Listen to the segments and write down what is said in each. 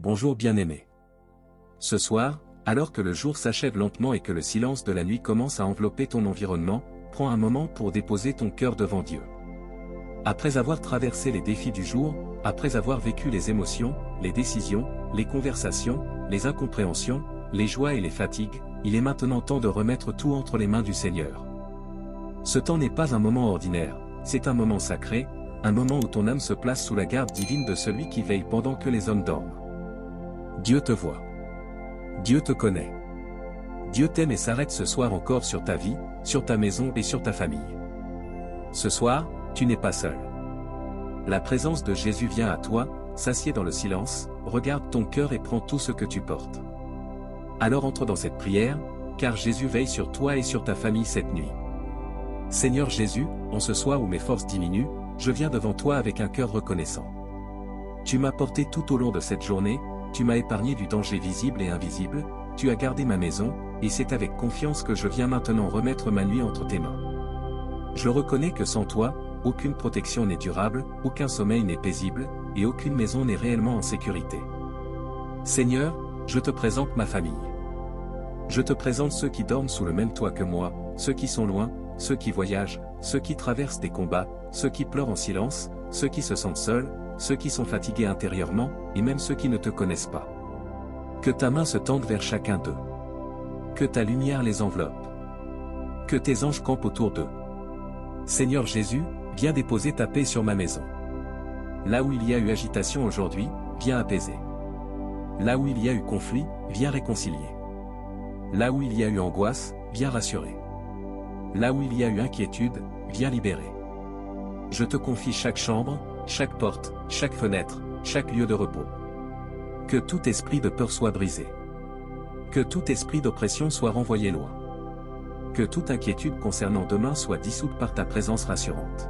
bonjour bien-aimé. Ce soir, alors que le jour s'achève lentement et que le silence de la nuit commence à envelopper ton environnement, prends un moment pour déposer ton cœur devant Dieu. Après avoir traversé les défis du jour, après avoir vécu les émotions, les décisions, les conversations, les incompréhensions, les joies et les fatigues, il est maintenant temps de remettre tout entre les mains du Seigneur. Ce temps n'est pas un moment ordinaire, c'est un moment sacré, un moment où ton âme se place sous la garde divine de celui qui veille pendant que les hommes dorment. Dieu te voit. Dieu te connaît. Dieu t'aime et s'arrête ce soir encore sur ta vie, sur ta maison et sur ta famille. Ce soir, tu n'es pas seul. La présence de Jésus vient à toi, s'assied dans le silence, regarde ton cœur et prend tout ce que tu portes. Alors entre dans cette prière, car Jésus veille sur toi et sur ta famille cette nuit. Seigneur Jésus, en ce soir où mes forces diminuent, je viens devant toi avec un cœur reconnaissant. Tu m'as porté tout au long de cette journée, tu m'as épargné du danger visible et invisible, tu as gardé ma maison, et c'est avec confiance que je viens maintenant remettre ma nuit entre tes mains. Je reconnais que sans toi, aucune protection n'est durable, aucun sommeil n'est paisible, et aucune maison n'est réellement en sécurité. Seigneur, je te présente ma famille. Je te présente ceux qui dorment sous le même toit que moi, ceux qui sont loin, ceux qui voyagent, ceux qui traversent des combats, ceux qui pleurent en silence, ceux qui se sentent seuls, ceux qui sont fatigués intérieurement, et même ceux qui ne te connaissent pas. Que ta main se tende vers chacun d'eux. Que ta lumière les enveloppe. Que tes anges campent autour d'eux. Seigneur Jésus, viens déposer ta paix sur ma maison. Là où il y a eu agitation aujourd'hui, viens apaiser. Là où il y a eu conflit, viens réconcilier. Là où il y a eu angoisse, viens rassurer. Là où il y a eu inquiétude, viens libérer. Je te confie chaque chambre, chaque porte, chaque fenêtre, chaque lieu de repos. Que tout esprit de peur soit brisé. Que tout esprit d'oppression soit renvoyé loin. Que toute inquiétude concernant demain soit dissoute par ta présence rassurante.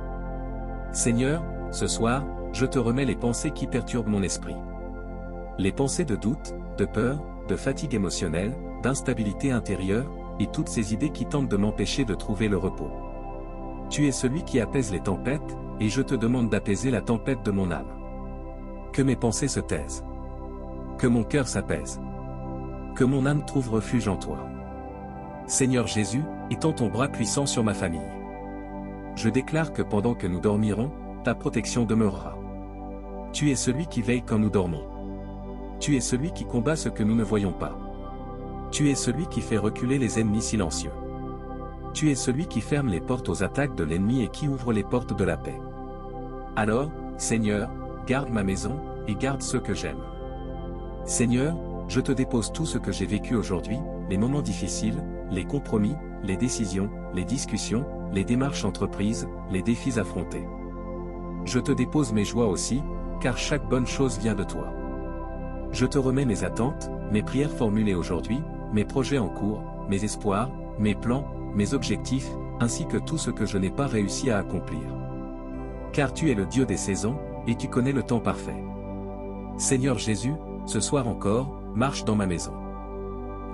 Seigneur, ce soir, je te remets les pensées qui perturbent mon esprit. Les pensées de doute, de peur, de fatigue émotionnelle, d'instabilité intérieure, et toutes ces idées qui tentent de m'empêcher de trouver le repos. Tu es celui qui apaise les tempêtes, et je te demande d'apaiser la tempête de mon âme. Que mes pensées se taisent. Que mon cœur s'apaise. Que mon âme trouve refuge en toi. Seigneur Jésus, étends ton bras puissant sur ma famille. Je déclare que pendant que nous dormirons, ta protection demeurera. Tu es celui qui veille quand nous dormons. Tu es celui qui combat ce que nous ne voyons pas. Tu es celui qui fait reculer les ennemis silencieux. Tu es celui qui ferme les portes aux attaques de l'ennemi et qui ouvre les portes de la paix. Alors, Seigneur, garde ma maison, et garde ceux que j'aime. Seigneur, je te dépose tout ce que j'ai vécu aujourd'hui, les moments difficiles, les compromis, les décisions, les discussions, les démarches entreprises, les défis affrontés. Je te dépose mes joies aussi, car chaque bonne chose vient de toi. Je te remets mes attentes, mes prières formulées aujourd'hui, mes projets en cours, mes espoirs, mes plans, mes objectifs, ainsi que tout ce que je n'ai pas réussi à accomplir. Car tu es le Dieu des saisons, et tu connais le temps parfait. Seigneur Jésus, ce soir encore, marche dans ma maison.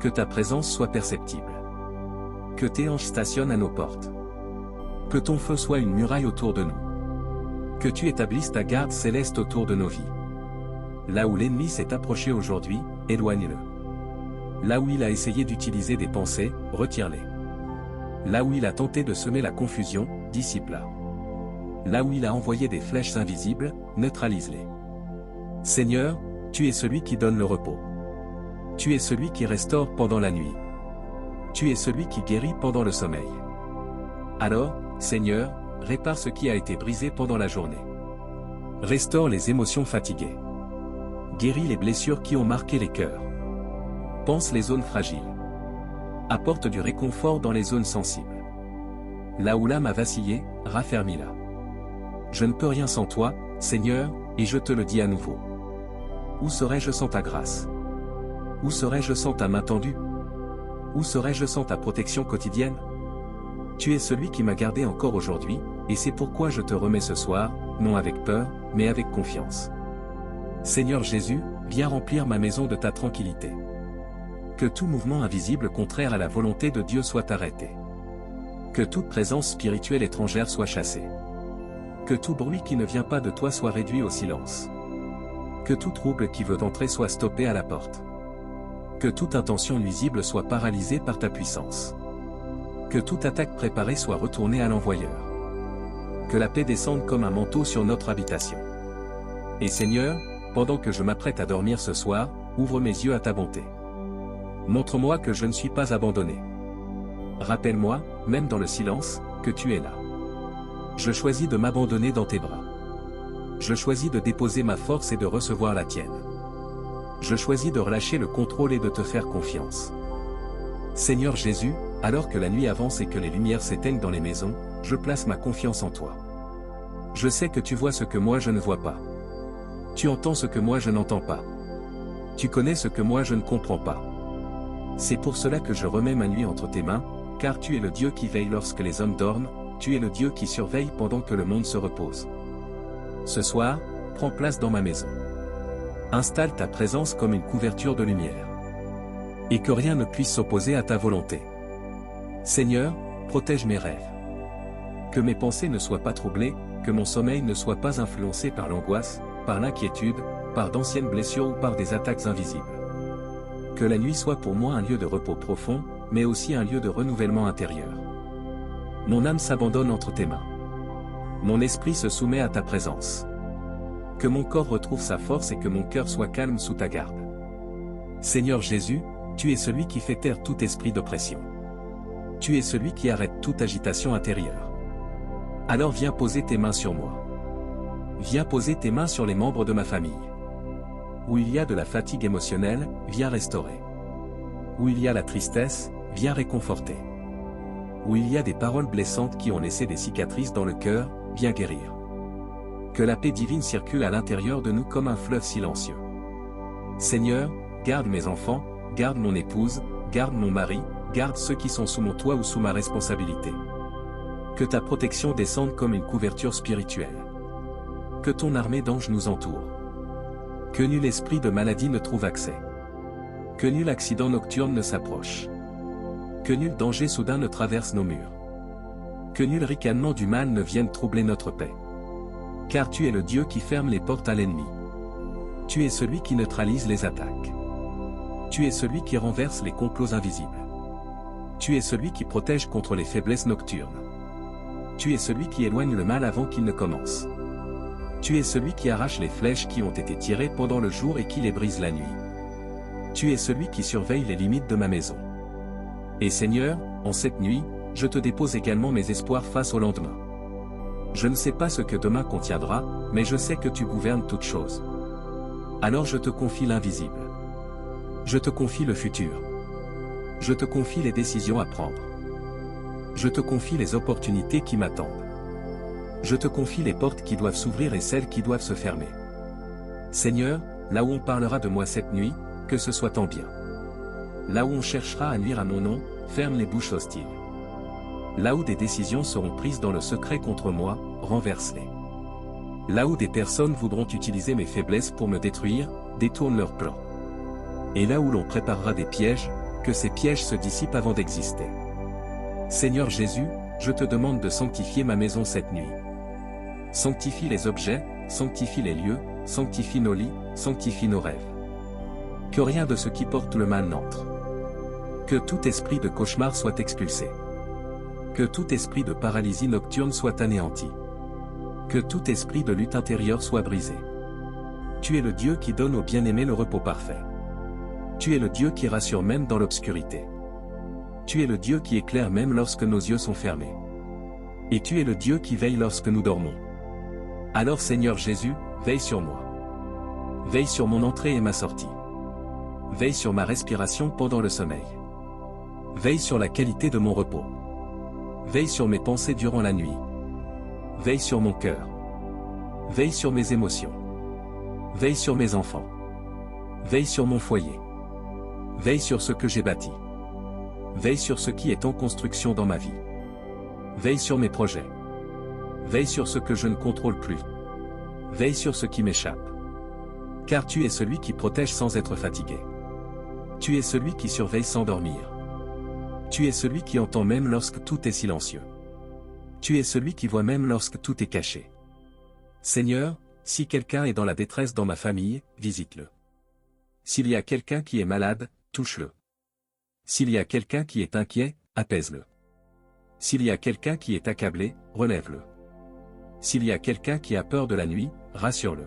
Que ta présence soit perceptible. Que tes anges stationnent à nos portes. Que ton feu soit une muraille autour de nous. Que tu établisses ta garde céleste autour de nos vies. Là où l'ennemi s'est approché aujourd'hui, éloigne-le. Là où il a essayé d'utiliser des pensées, retire-les. Là où il a tenté de semer la confusion, dissipe-la. Là où il a envoyé des flèches invisibles, neutralise-les. Seigneur, tu es celui qui donne le repos. Tu es celui qui restaure pendant la nuit. Tu es celui qui guérit pendant le sommeil. Alors, Seigneur, répare ce qui a été brisé pendant la journée. Restaure les émotions fatiguées. Guéris les blessures qui ont marqué les cœurs. Pense les zones fragiles. Apporte du réconfort dans les zones sensibles. Là où l'âme a vacillé, raffermis-la. Je ne peux rien sans toi, Seigneur, et je te le dis à nouveau. Où serais-je sans ta grâce? Où serais-je sans ta main tendue? Où serais-je sans ta protection quotidienne? Tu es celui qui m'a gardé encore aujourd'hui, et c'est pourquoi je te remets ce soir, non avec peur, mais avec confiance. Seigneur Jésus, viens remplir ma maison de ta tranquillité. Que tout mouvement invisible contraire à la volonté de Dieu soit arrêté. Que toute présence spirituelle étrangère soit chassée. Que tout bruit qui ne vient pas de toi soit réduit au silence. Que tout trouble qui veut entrer soit stoppé à la porte. Que toute intention nuisible soit paralysée par ta puissance. Que toute attaque préparée soit retournée à l'envoyeur. Que la paix descende comme un manteau sur notre habitation. Et Seigneur, pendant que je m'apprête à dormir ce soir, ouvre mes yeux à ta bonté. Montre-moi que je ne suis pas abandonné. Rappelle-moi, même dans le silence, que tu es là. Je choisis de m'abandonner dans tes bras. Je choisis de déposer ma force et de recevoir la tienne. Je choisis de relâcher le contrôle et de te faire confiance. Seigneur Jésus, alors que la nuit avance et que les lumières s'éteignent dans les maisons, je place ma confiance en toi. Je sais que tu vois ce que moi je ne vois pas. Tu entends ce que moi je n'entends pas. Tu connais ce que moi je ne comprends pas. C'est pour cela que je remets ma nuit entre tes mains, car tu es le Dieu qui veille lorsque les hommes dorment, tu es le Dieu qui surveille pendant que le monde se repose. Ce soir, prends place dans ma maison. Installe ta présence comme une couverture de lumière. Et que rien ne puisse s'opposer à ta volonté. Seigneur, protège mes rêves. Que mes pensées ne soient pas troublées, que mon sommeil ne soit pas influencé par l'angoisse, par l'inquiétude, par d'anciennes blessures ou par des attaques invisibles. Que la nuit soit pour moi un lieu de repos profond, mais aussi un lieu de renouvellement intérieur. Mon âme s'abandonne entre tes mains. Mon esprit se soumet à ta présence. Que mon corps retrouve sa force et que mon cœur soit calme sous ta garde. Seigneur Jésus, tu es celui qui fait taire tout esprit d'oppression. Tu es celui qui arrête toute agitation intérieure. Alors viens poser tes mains sur moi. Viens poser tes mains sur les membres de ma famille. Où il y a de la fatigue émotionnelle, viens restaurer. Où il y a la tristesse, viens réconforter. Où il y a des paroles blessantes qui ont laissé des cicatrices dans le cœur, viens guérir. Que la paix divine circule à l'intérieur de nous comme un fleuve silencieux. Seigneur, garde mes enfants, garde mon épouse, garde mon mari, garde ceux qui sont sous mon toit ou sous ma responsabilité. Que ta protection descende comme une couverture spirituelle. Que ton armée d'anges nous entoure. Que nul esprit de maladie ne trouve accès. Que nul accident nocturne ne s'approche. Que nul danger soudain ne traverse nos murs. Que nul ricanement du mal ne vienne troubler notre paix. Car tu es le Dieu qui ferme les portes à l'ennemi. Tu es celui qui neutralise les attaques. Tu es celui qui renverse les complots invisibles. Tu es celui qui protège contre les faiblesses nocturnes. Tu es celui qui éloigne le mal avant qu'il ne commence. Tu es celui qui arrache les flèches qui ont été tirées pendant le jour et qui les brise la nuit. Tu es celui qui surveille les limites de ma maison. Et Seigneur, en cette nuit, je te dépose également mes espoirs face au lendemain. Je ne sais pas ce que demain contiendra, mais je sais que tu gouvernes toutes choses. Alors je te confie l'invisible. Je te confie le futur. Je te confie les décisions à prendre. Je te confie les opportunités qui m'attendent. Je te confie les portes qui doivent s'ouvrir et celles qui doivent se fermer. Seigneur, là où on parlera de moi cette nuit, que ce soit en bien. Là où on cherchera à nuire à mon nom, ferme les bouches hostiles. Là où des décisions seront prises dans le secret contre moi, renverse-les. Là où des personnes voudront utiliser mes faiblesses pour me détruire, détourne leurs plans. Et là où l'on préparera des pièges, que ces pièges se dissipent avant d'exister. Seigneur Jésus, je te demande de sanctifier ma maison cette nuit. Sanctifie les objets, sanctifie les lieux, sanctifie nos lits, sanctifie nos rêves. Que rien de ce qui porte le mal n'entre. Que tout esprit de cauchemar soit expulsé. Que tout esprit de paralysie nocturne soit anéanti. Que tout esprit de lutte intérieure soit brisé. Tu es le Dieu qui donne aux bien-aimés le repos parfait. Tu es le Dieu qui rassure même dans l'obscurité. Tu es le Dieu qui éclaire même lorsque nos yeux sont fermés. Et tu es le Dieu qui veille lorsque nous dormons. Alors Seigneur Jésus, veille sur moi. Veille sur mon entrée et ma sortie. Veille sur ma respiration pendant le sommeil. Veille sur la qualité de mon repos. Veille sur mes pensées durant la nuit. Veille sur mon cœur. Veille sur mes émotions. Veille sur mes enfants. Veille sur mon foyer. Veille sur ce que j'ai bâti. Veille sur ce qui est en construction dans ma vie. Veille sur mes projets. Veille sur ce que je ne contrôle plus. Veille sur ce qui m'échappe. Car tu es celui qui protège sans être fatigué. Tu es celui qui surveille sans dormir. Tu es celui qui entend même lorsque tout est silencieux. Tu es celui qui voit même lorsque tout est caché. Seigneur, Si quelqu'un est dans la détresse dans ma famille, visite-le. S'il y a quelqu'un qui est malade, touche-le. S'il y a quelqu'un qui est inquiet, apaise-le. S'il y a quelqu'un qui est accablé, relève-le. S'il y a quelqu'un qui a peur de la nuit, rassure-le.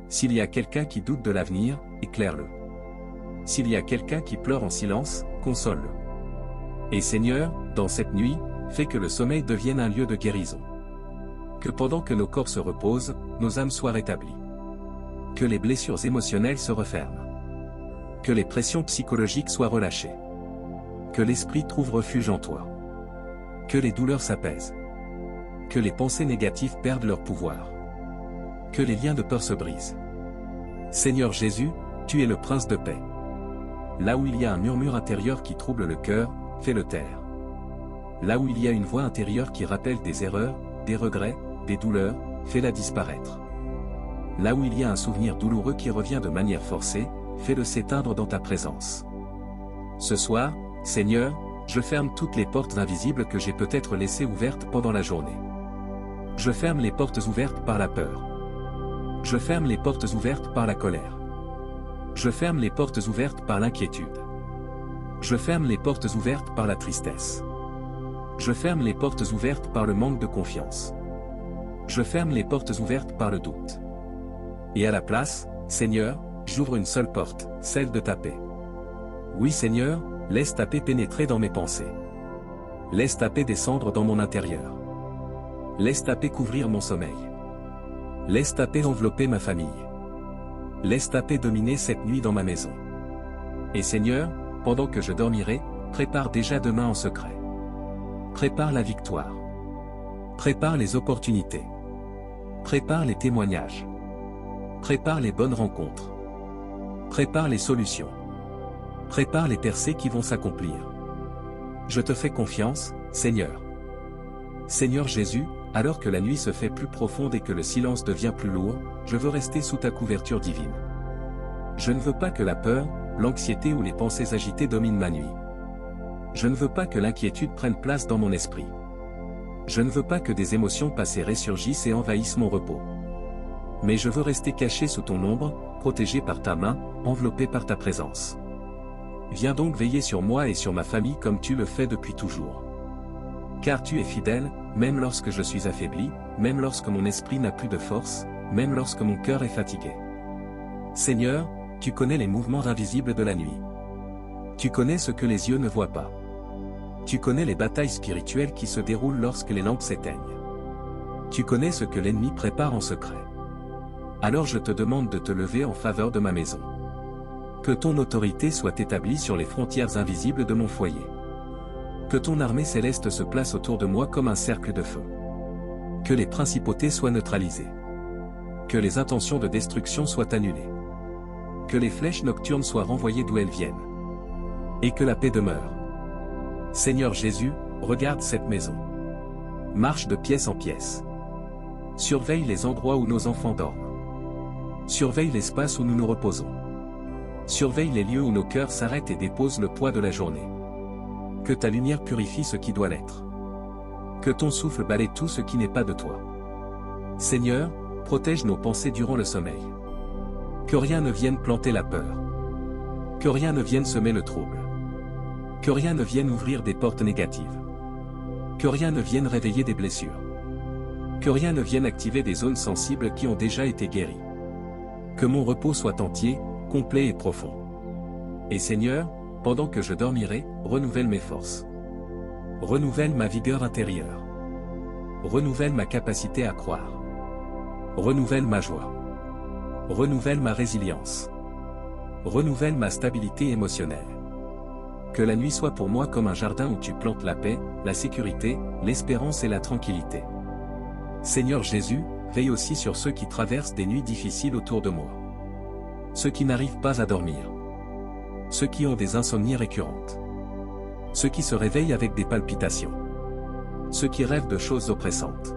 S'il y a quelqu'un qui doute de l'avenir, éclaire-le. S'il y a quelqu'un qui pleure en silence, console-le. Et Seigneur, dans cette nuit, fais que le sommeil devienne un lieu de guérison. Que pendant que nos corps se reposent, nos âmes soient rétablies. Que les blessures émotionnelles se referment. Que les pressions psychologiques soient relâchées. Que l'esprit trouve refuge en toi. Que les douleurs s'apaisent. Que les pensées négatives perdent leur pouvoir. Que les liens de peur se brisent. Seigneur Jésus, tu es le Prince de paix. Là où il y a un murmure intérieur qui trouble le cœur, fais-le taire. Là où il y a une voix intérieure qui rappelle des erreurs, des regrets, des douleurs, fais-la disparaître. Là où il y a un souvenir douloureux qui revient de manière forcée, fais-le s'éteindre dans ta présence. Ce soir, Seigneur, je ferme toutes les portes invisibles que j'ai peut-être laissées ouvertes pendant la journée. Je ferme les portes ouvertes par la peur. Je ferme les portes ouvertes par la colère. Je ferme les portes ouvertes par l'inquiétude. Je ferme les portes ouvertes par la tristesse. Je ferme les portes ouvertes par le manque de confiance. Je ferme les portes ouvertes par le doute. Et à la place, Seigneur, j'ouvre une seule porte, celle de ta paix. Oui Seigneur, laisse ta paix pénétrer dans mes pensées. Laisse ta paix descendre dans mon intérieur. Laisse ta paix couvrir mon sommeil. Laisse ta paix envelopper ma famille. Laisse ta paix dominer cette nuit dans ma maison. Et Seigneur, pendant que je dormirai, prépare déjà demain en secret. Prépare la victoire. Prépare les opportunités. Prépare les témoignages. Prépare les bonnes rencontres. Prépare les solutions. Prépare les percées qui vont s'accomplir. Je te fais confiance, Seigneur. Seigneur Jésus, alors que la nuit se fait plus profonde et que le silence devient plus lourd, je veux rester sous ta couverture divine. Je ne veux pas que la peur, l'anxiété ou les pensées agitées dominent ma nuit. Je ne veux pas que l'inquiétude prenne place dans mon esprit. Je ne veux pas que des émotions passées ressurgissent et envahissent mon repos. Mais je veux rester caché sous ton ombre, protégé par ta main, enveloppé par ta présence. Viens donc veiller sur moi et sur ma famille comme tu le fais depuis toujours. Car tu es fidèle, même lorsque je suis affaibli, même lorsque mon esprit n'a plus de force, même lorsque mon cœur est fatigué. Seigneur, tu connais les mouvements invisibles de la nuit. Tu connais ce que les yeux ne voient pas. Tu connais les batailles spirituelles qui se déroulent lorsque les lampes s'éteignent. Tu connais ce que l'ennemi prépare en secret. Alors je te demande de te lever en faveur de ma maison. Que ton autorité soit établie sur les frontières invisibles de mon foyer. Que ton armée céleste se place autour de moi comme un cercle de feu. Que les principautés soient neutralisées. Que les intentions de destruction soient annulées. Que les flèches nocturnes soient renvoyées d'où elles viennent. Et que la paix demeure. Seigneur Jésus, regarde cette maison. Marche de pièce en pièce. Surveille les endroits où nos enfants dorment. Surveille l'espace où nous nous reposons. Surveille les lieux où nos cœurs s'arrêtent et déposent le poids de la journée. Que ta lumière purifie ce qui doit l'être. Que ton souffle balaie tout ce qui n'est pas de toi. Seigneur, protège nos pensées durant le sommeil. Que rien ne vienne planter la peur. Que rien ne vienne semer le trouble. Que rien ne vienne ouvrir des portes négatives. Que rien ne vienne réveiller des blessures. Que rien ne vienne activer des zones sensibles qui ont déjà été guéries. Que mon repos soit entier, complet et profond. Et Seigneur, pendant que je dormirai, renouvelle mes forces. Renouvelle ma vigueur intérieure. Renouvelle ma capacité à croire. Renouvelle ma joie. Renouvelle ma résilience. Renouvelle ma stabilité émotionnelle. Que la nuit soit pour moi comme un jardin où tu plantes la paix, la sécurité, l'espérance et la tranquillité. Seigneur Jésus, veille aussi sur ceux qui traversent des nuits difficiles autour de moi. Ceux qui n'arrivent pas à dormir. Ceux qui ont des insomnies récurrentes. Ceux qui se réveillent avec des palpitations. Ceux qui rêvent de choses oppressantes.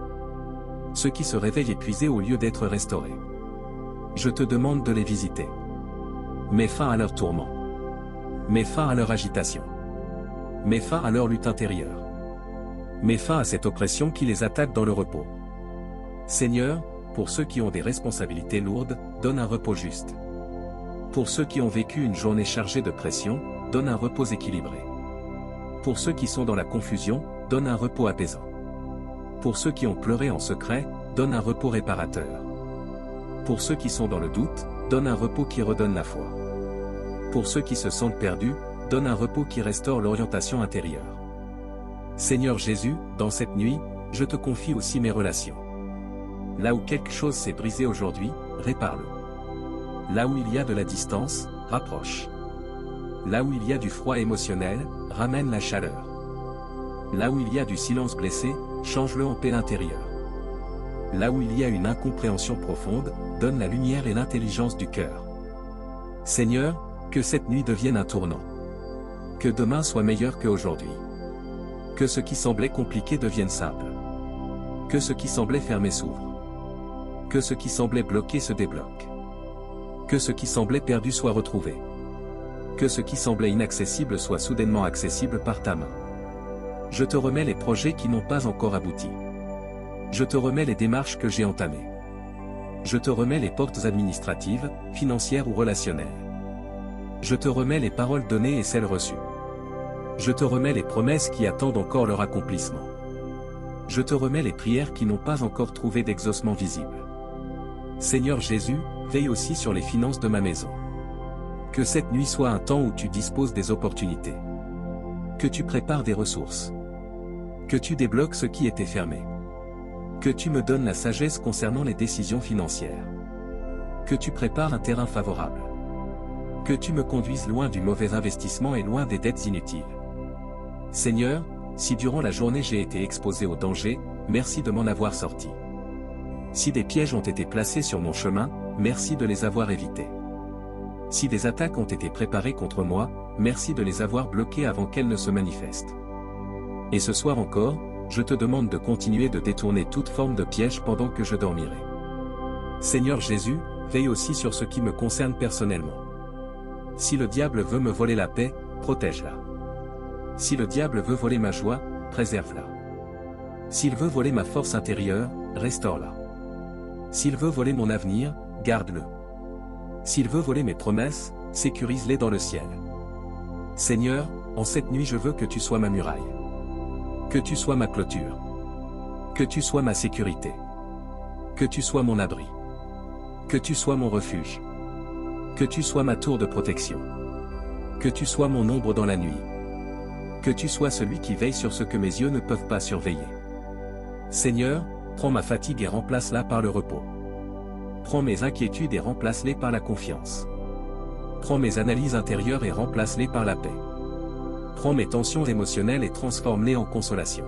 Ceux qui se réveillent épuisés au lieu d'être restaurés. Je te demande de les visiter. Mets fin à leurs tourments. Mets fin à leur agitation. Mets fin à leur lutte intérieure. Mets fin à cette oppression qui les attaque dans le repos. Seigneur, Pour ceux qui ont des responsabilités lourdes, donne un repos juste. Pour ceux qui ont vécu une journée chargée de pression, donne un repos équilibré. Pour ceux qui sont dans la confusion, donne un repos apaisant. Pour ceux qui ont pleuré en secret, donne un repos réparateur. Pour ceux qui sont dans le doute, donne un repos qui redonne la foi. Pour ceux qui se sentent perdus, donne un repos qui restaure l'orientation intérieure. Seigneur Jésus, dans cette nuit, je te confie aussi mes relations. Là où quelque chose s'est brisé aujourd'hui, répare-le. Là où il y a de la distance, rapproche. Là où il y a du froid émotionnel, ramène la chaleur. Là où il y a du silence blessé, change-le en paix intérieure. Là où il y a une incompréhension profonde, donne la lumière et l'intelligence du cœur. Seigneur, que cette nuit devienne un tournant. Que demain soit meilleur qu'aujourd'hui. Que ce qui semblait compliqué devienne simple. Que ce qui semblait fermé s'ouvre. Que ce qui semblait bloqué se débloque. Que ce qui semblait perdu soit retrouvé. Que ce qui semblait inaccessible soit soudainement accessible par ta main. Je te remets les projets qui n'ont pas encore abouti. Je te remets les démarches que j'ai entamées. Je te remets les portes administratives, financières ou relationnelles. Je te remets les paroles données et celles reçues. Je te remets les promesses qui attendent encore leur accomplissement. Je te remets les prières qui n'ont pas encore trouvé d'exaucement visible. Seigneur Jésus, veille aussi sur les finances de ma maison. Que cette nuit soit un temps où tu disposes des opportunités. Que tu prépares des ressources. Que tu débloques ce qui était fermé. Que tu me donnes la sagesse concernant les décisions financières. Que tu prépares un terrain favorable. Que tu me conduises loin du mauvais investissement et loin des dettes inutiles. Seigneur, si durant la journée j'ai été exposé au danger, merci de m'en avoir sorti. Si des pièges ont été placés sur mon chemin, merci de les avoir évités. Si des attaques ont été préparées contre moi, merci de les avoir bloquées avant qu'elles ne se manifestent. Et ce soir encore, je te demande de continuer de détourner toute forme de piège pendant que je dormirai. Seigneur Jésus, veille aussi sur ce qui me concerne personnellement. Si le diable veut me voler la paix, protège-la. Si le diable veut voler ma joie, préserve-la. S'il veut voler ma force intérieure, restaure-la. S'il veut voler mon avenir, garde-le. S'il veut voler mes promesses, sécurise-les dans le ciel. Seigneur, en cette nuit je veux que tu sois ma muraille. Que tu sois ma clôture. Que tu sois ma sécurité. Que tu sois mon abri. Que tu sois mon refuge. Que tu sois ma tour de protection. Que tu sois mon ombre dans la nuit. Que tu sois celui qui veille sur ce que mes yeux ne peuvent pas surveiller. Seigneur, prends ma fatigue et remplace-la par le repos. Prends mes inquiétudes et remplace-les par la confiance. Prends mes analyses intérieures et remplace-les par la paix. Prends mes tensions émotionnelles et transforme-les en consolation.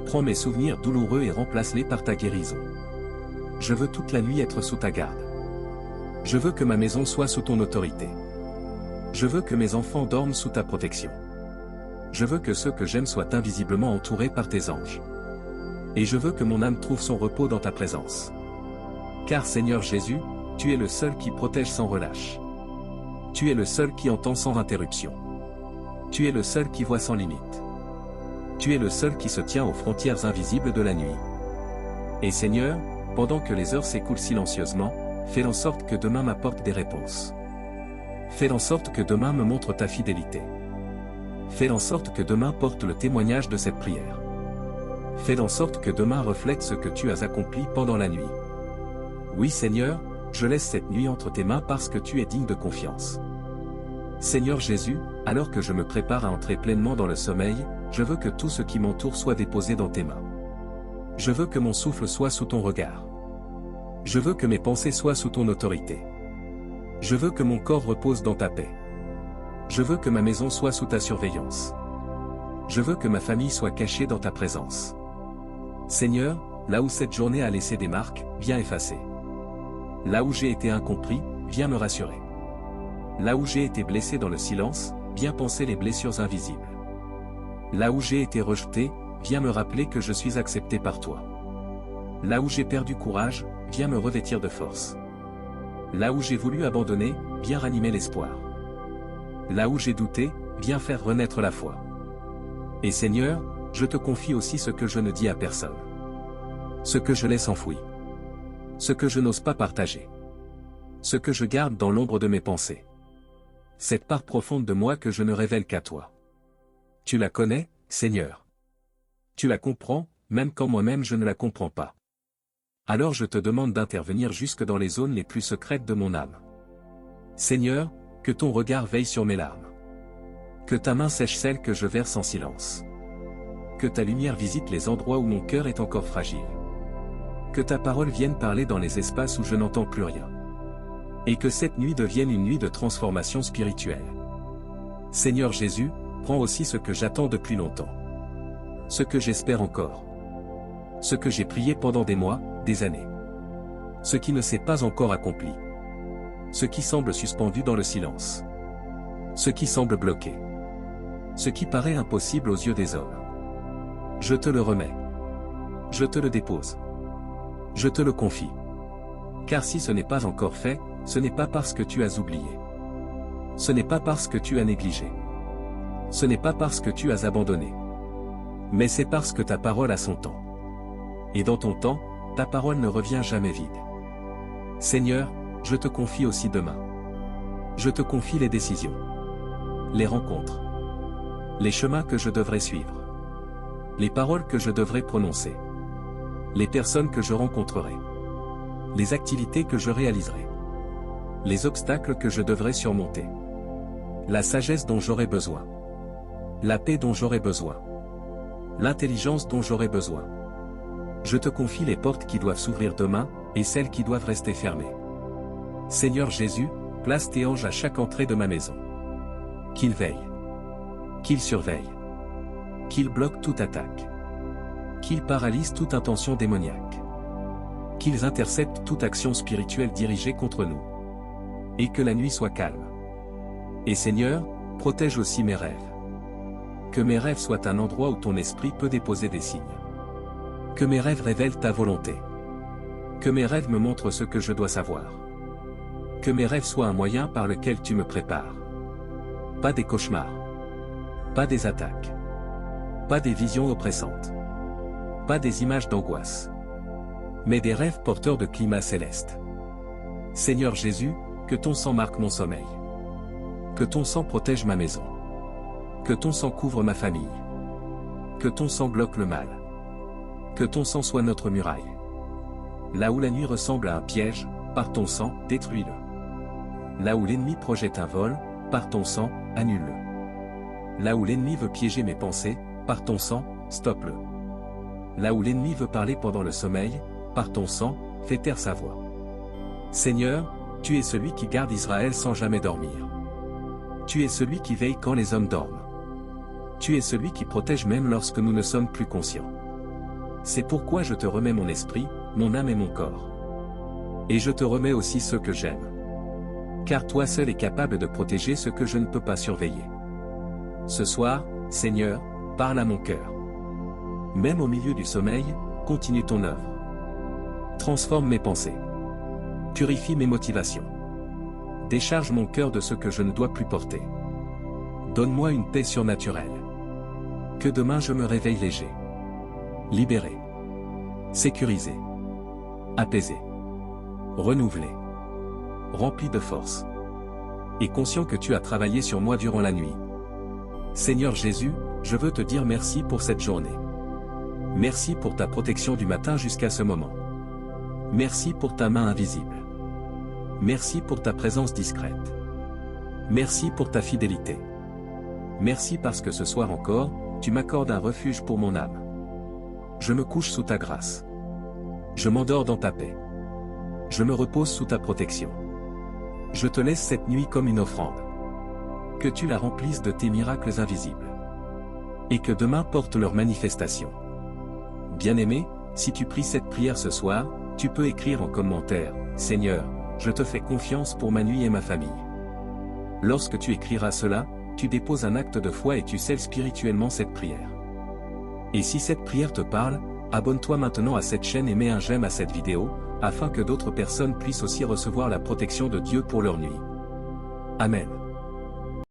Prends mes souvenirs douloureux et remplace-les par ta guérison. Je veux toute la nuit être sous ta garde. Je veux que ma maison soit sous ton autorité. Je veux que mes enfants dorment sous ta protection. Je veux que ceux que j'aime soient invisiblement entourés par tes anges. Et je veux que mon âme trouve son repos dans ta présence. Car Seigneur Jésus, tu es le seul qui protège sans relâche. Tu es le seul qui entend sans interruption. Tu es le seul qui voit sans limite. Tu es le seul qui se tient aux frontières invisibles de la nuit. Et Seigneur, pendant que les heures s'écoulent silencieusement, fais en sorte que demain m'apporte des réponses. Fais en sorte que demain me montre ta fidélité. Fais en sorte que demain porte le témoignage de cette prière. Fais en sorte que demain reflète ce que tu as accompli pendant la nuit. Oui Seigneur, je laisse cette nuit entre tes mains parce que tu es digne de confiance. Seigneur Jésus, alors que je me prépare à entrer pleinement dans le sommeil, je veux que tout ce qui m'entoure soit déposé dans tes mains. Je veux que mon souffle soit sous ton regard. Je veux que mes pensées soient sous ton autorité. Je veux que mon corps repose dans ta paix. Je veux que ma maison soit sous ta surveillance. Je veux que ma famille soit cachée dans ta présence. Seigneur, là où cette journée a laissé des marques, viens effacer. Là où j'ai été incompris, viens me rassurer. Là où j'ai été blessé dans le silence, viens panser les blessures invisibles. Là où j'ai été rejeté, viens me rappeler que je suis accepté par toi. Là où j'ai perdu courage, viens me revêtir de force. Là où j'ai voulu abandonner, viens ranimer l'espoir. Là où j'ai douté, viens faire renaître la foi. Et Seigneur, je te confie aussi ce que je ne dis à personne. Ce que je laisse enfoui. Ce que je n'ose pas partager. Ce que je garde dans l'ombre de mes pensées. Cette part profonde de moi que je ne révèle qu'à toi. Tu la connais, Seigneur. Tu la comprends, même quand moi-même je ne la comprends pas. Alors je te demande d'intervenir jusque dans les zones les plus secrètes de mon âme. Seigneur, que ton regard veille sur mes larmes. Que ta main sèche celles que je verse en silence. Que ta lumière visite les endroits où mon cœur est encore fragile. Que ta parole vienne parler dans les espaces où je n'entends plus rien. Et que cette nuit devienne une nuit de transformation spirituelle. Seigneur Jésus, prends aussi ce que j'attends depuis longtemps. Ce que j'espère encore. Ce que j'ai prié pendant des mois, des années. Ce qui ne s'est pas encore accompli. Ce qui semble suspendu dans le silence. Ce qui semble bloqué. Ce qui paraît impossible aux yeux des hommes. Je te le remets. Je te le dépose. Je te le confie. Car si ce n'est pas encore fait, ce n'est pas parce que tu as oublié. Ce n'est pas parce que tu as négligé. Ce n'est pas parce que tu as abandonné. Mais c'est parce que ta parole a son temps. Et dans ton temps, ta parole ne revient jamais vide. Seigneur, je te confie aussi demain. Je te confie les décisions. Les rencontres. Les chemins que je devrais suivre. Les paroles que je devrais prononcer. Les personnes que je rencontrerai. Les activités que je réaliserai. Les obstacles que je devrais surmonter. La sagesse dont j'aurai besoin. La paix dont j'aurai besoin. L'intelligence dont j'aurai besoin. Je te confie les portes qui doivent s'ouvrir demain, et celles qui doivent rester fermées. Seigneur Jésus, place tes anges à chaque entrée de ma maison. Qu'ils veillent. Qu'ils surveillent. Qu'ils bloquent toute attaque. Qu'ils paralysent toute intention démoniaque. Qu'ils interceptent toute action spirituelle dirigée contre nous. Et que la nuit soit calme. Et Seigneur, protège aussi mes rêves. Que mes rêves soient un endroit où ton esprit peut déposer des signes. Que mes rêves révèlent ta volonté. Que mes rêves me montrent ce que je dois savoir. Que mes rêves soient un moyen par lequel tu me prépares. Pas des cauchemars. Pas des attaques. Pas des visions oppressantes. Pas des images d'angoisse. Mais des rêves porteurs de climat céleste. Seigneur Jésus, que ton sang marque mon sommeil. Que ton sang protège ma maison. Que ton sang couvre ma famille. Que ton sang bloque le mal. Que ton sang soit notre muraille. Là où la nuit ressemble à un piège, par ton sang, détruis-le. Là où l'ennemi projette un vol, par ton sang, annule-le. Là où l'ennemi veut piéger mes pensées, par ton sang, stoppe-le. Là où l'ennemi veut parler pendant le sommeil, par ton sang, fais taire sa voix. Seigneur, tu es celui qui garde Israël sans jamais dormir. Tu es celui qui veille quand les hommes dorment. Tu es celui qui protège même lorsque nous ne sommes plus conscients. C'est pourquoi je te remets mon esprit, mon âme et mon corps. Et je te remets aussi ceux que j'aime. Car toi seul es capable de protéger ce que je ne peux pas surveiller. Ce soir, Seigneur, parle à mon cœur. Même au milieu du sommeil, continue ton œuvre. Transforme mes pensées. Purifie mes motivations. Décharge mon cœur de ce que je ne dois plus porter. Donne-moi une paix surnaturelle. Que demain je me réveille léger. Libéré. Sécurisé. Apaisé. Renouvelé. Rempli de force. Et conscient que tu as travaillé sur moi durant la nuit. Seigneur Jésus, je veux te dire merci pour cette journée. Merci pour ta protection du matin jusqu'à ce moment. Merci pour ta main invisible. Merci pour ta présence discrète. Merci pour ta fidélité. Merci parce que ce soir encore, tu m'accordes un refuge pour mon âme. Je me couche sous ta grâce. Je m'endors dans ta paix. Je me repose sous ta protection. Je te laisse cette nuit comme une offrande. Que tu la remplisses de tes miracles invisibles. Et que demain porte leur manifestation. Bien-aimé, si tu pries cette prière ce soir, tu peux écrire en commentaire, « Seigneur, je te fais confiance pour ma nuit et ma famille. » Lorsque tu écriras cela, tu déposes un acte de foi et tu scelles spirituellement cette prière. Et si cette prière te parle, abonne-toi maintenant à cette chaîne et mets un j'aime à cette vidéo, afin que d'autres personnes puissent aussi recevoir la protection de Dieu pour leur nuit. Amen.